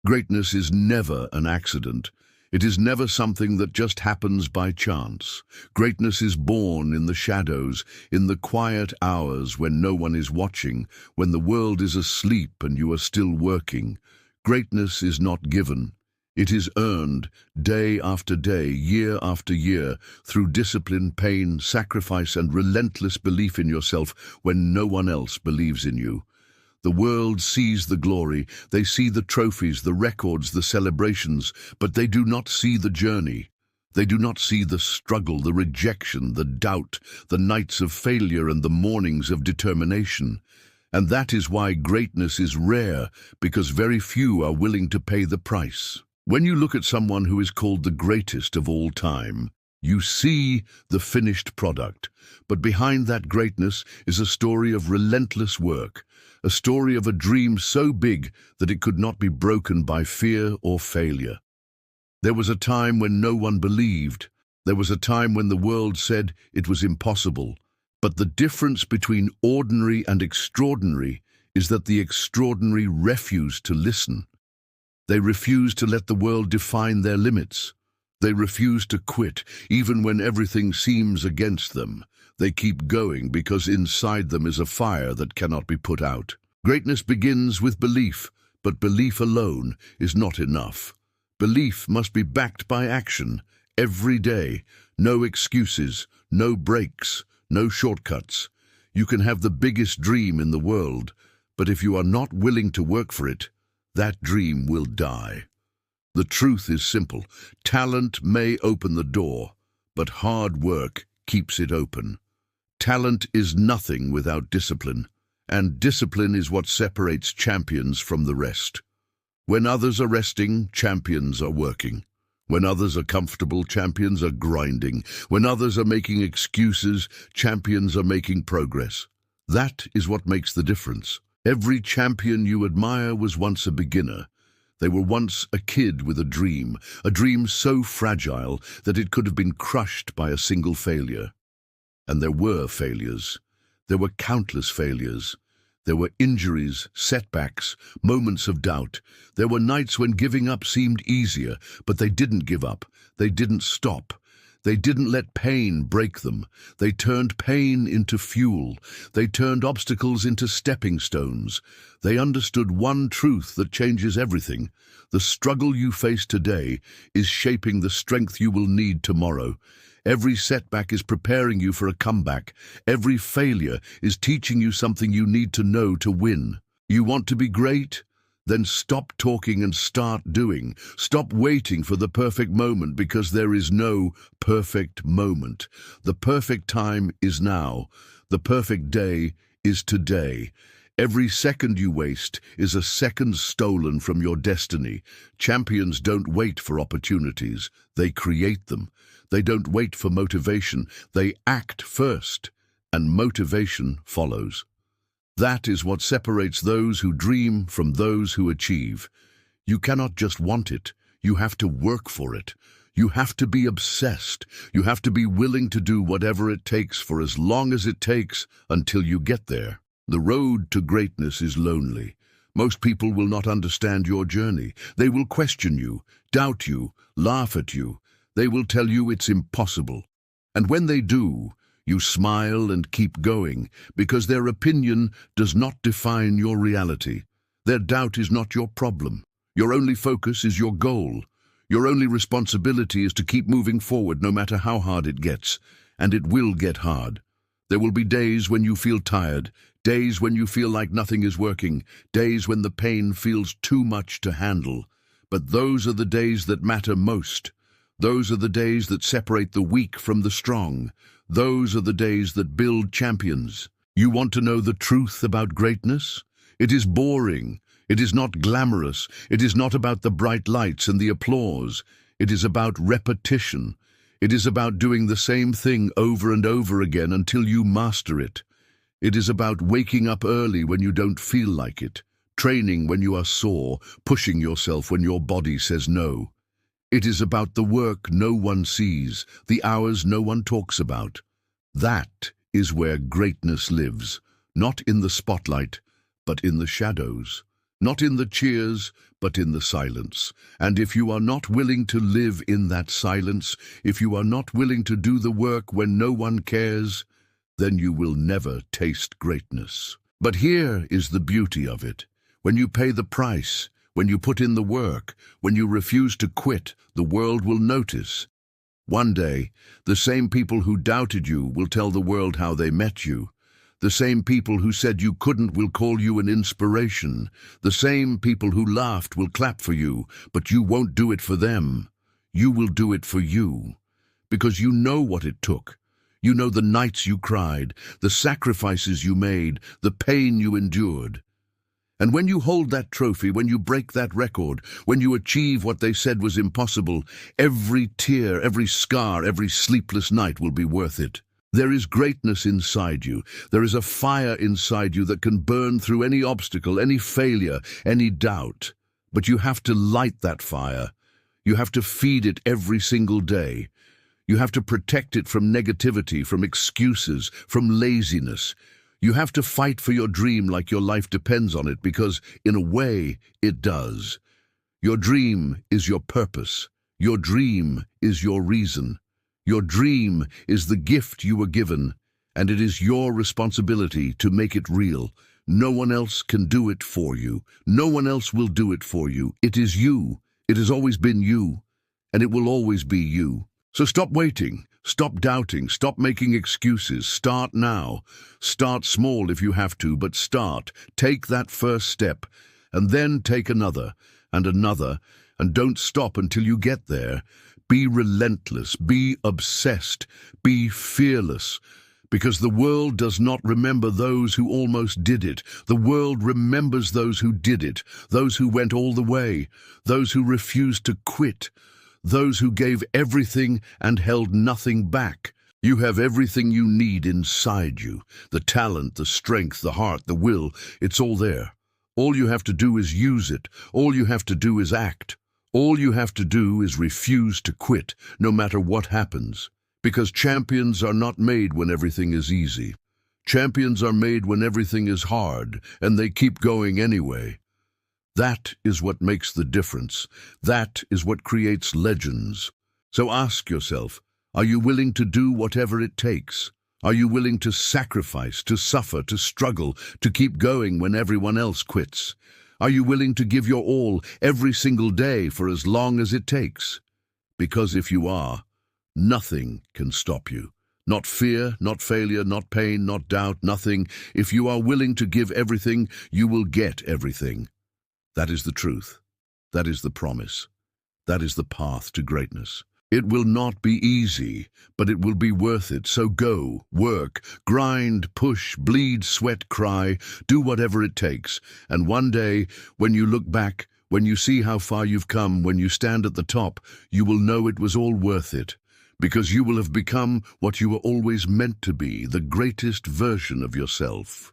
Greatness is never an accident. It is never something that just happens by chance. Greatness is born in the shadows, in the quiet hours when no one is watching, when the world is asleep and you are still working. Greatness is not given. It is earned day after day, year after year, through discipline, pain, sacrifice, and relentless belief in yourself when no one else believes in you. The world sees the glory, they see the trophies, the records, the celebrations, but they do not see the journey. They do not see the struggle, the rejection, the doubt, the nights of failure and the mornings of determination. And that is why greatness is rare, because very few are willing to pay the price. When you look at someone who is called the greatest of all time, you see the finished product. But behind that greatness is a story of relentless work, a story of a dream so big that it could not be broken by fear or failure. There was a time when no one believed. There was a time when the world said it was impossible. But the difference between ordinary and extraordinary is that the extraordinary refused to listen. They refuse to let the world define their limits. They refuse to quit, even when everything seems against them. They keep going because inside them is a fire that cannot be put out. Greatness begins with belief, but belief alone is not enough. Belief must be backed by action, every day. No excuses, no breaks, no shortcuts. You can have the biggest dream in the world, but if you are not willing to work for it, that dream will die. The truth is simple. Talent may open the door, but hard work keeps it open. Talent is nothing without discipline, and discipline is what separates champions from the rest. When others are resting, champions are working. When others are comfortable, champions are grinding. When others are making excuses, champions are making progress. That is what makes the difference. Every champion you admire was once a beginner. They were once a kid with a dream so fragile that it could have been crushed by a single failure. And there were failures. There were countless failures. There were injuries, setbacks, moments of doubt. There were nights when giving up seemed easier, but they didn't give up. They didn't stop. They didn't let pain break them. They turned pain into fuel. They turned obstacles into stepping stones. They understood one truth that changes everything. The struggle you face today is shaping the strength you will need tomorrow. Every setback is preparing you for a comeback. Every failure is teaching you something you need to know to win. You want to be great? Then stop talking and start doing. Stop waiting for the perfect moment, because there is no perfect moment. The perfect time is now. The perfect day is today. Every second you waste is a second stolen from your destiny. Champions don't wait for opportunities. They create them. They don't wait for motivation. They act first, and motivation follows. That is what separates those who dream from those who achieve. You cannot just want it. You have to work for it. You have to be obsessed. You have to be willing to do whatever it takes for as long as it takes until you get there. The road to greatness is lonely. Most people will not understand your journey. They will question you, doubt you, laugh at you. They will tell you it's impossible. And when they do, you smile and keep going, because their opinion does not define your reality. Their doubt is not your problem. Your only focus is your goal. Your only responsibility is to keep moving forward no matter how hard it gets. And it will get hard. There will be days when you feel tired, days when you feel like nothing is working, days when the pain feels too much to handle. But those are the days that matter most. Those are the days that separate the weak from the strong. Those are the days that build champions. You want to know the truth about greatness? It is boring. It is not glamorous. It is not about the bright lights and the applause. It is about repetition. It is about doing the same thing over and over again until you master it. It is about waking up early when you don't feel like it, training when you are sore, pushing yourself when your body says no. It is about the work no one sees, the hours no one talks about. That is where greatness lives, not in the spotlight, but in the shadows. not in the cheers, but in the silence. And if you are not willing to live in that silence, if you are not willing to do the work when no one cares, then you will never taste greatness. But here is the beauty of it. When you pay the price, when you put in the work, when you refuse to quit, the world will notice. One day, the same people who doubted you will tell the world how they met you. The same people who said you couldn't will call you an inspiration. The same people who laughed will clap for you, but you won't do it for them. You will do it for you. Because you know what it took. You know the nights you cried, the sacrifices you made, the pain you endured. And when you hold that trophy, when you break that record, when you achieve what they said was impossible, every tear, every scar, every sleepless night will be worth it. There is greatness inside you. There is a fire inside you that can burn through any obstacle, any failure, any doubt. But you have to light that fire. You have to feed it every single day. You have to protect it from negativity, from excuses, from laziness. You have to fight for your dream like your life depends on it, because, in a way, it does. Your dream is your purpose. Your dream is your reason. Your dream is the gift you were given, and it is your responsibility to make it real. No one else can do it for you. No one else will do it for you. It is you. It has always been you, and it will always be you. So stop waiting. Stop doubting. Stop making excuses. Start now. Start small if you have to, but start. Take that first step, and then take another, and don't stop until you get there. Be relentless, be obsessed, be fearless, because the world does not remember those who almost did it. The world remembers those who did it, those who went all the way, those who refused to quit, those who gave everything and held nothing back. You have everything you need inside you, the talent, the strength, the heart, the will. It's all there. All you have to do is use it. All you have to do is act. All you have to do is refuse to quit, no matter what happens. Because champions are not made when everything is easy. Champions are made when everything is hard, and they keep going anyway. That is what makes the difference. That is what creates legends. So ask yourself, are you willing to do whatever it takes? Are you willing to sacrifice, to suffer, to struggle, to keep going when everyone else quits? Are you willing to give your all every single day for as long as it takes? Because if you are, nothing can stop you. Not fear, not failure, not pain, not doubt, nothing. If you are willing to give everything, you will get everything. That is the truth. That is the promise. That is the path to greatness. It will not be easy, but it will be worth it. So go, work, grind, push, bleed, sweat, cry, do whatever it takes. And one day, when you look back, when you see how far you've come, when you stand at the top, you will know it was all worth it. Because you will have become what you were always meant to be, the greatest version of yourself.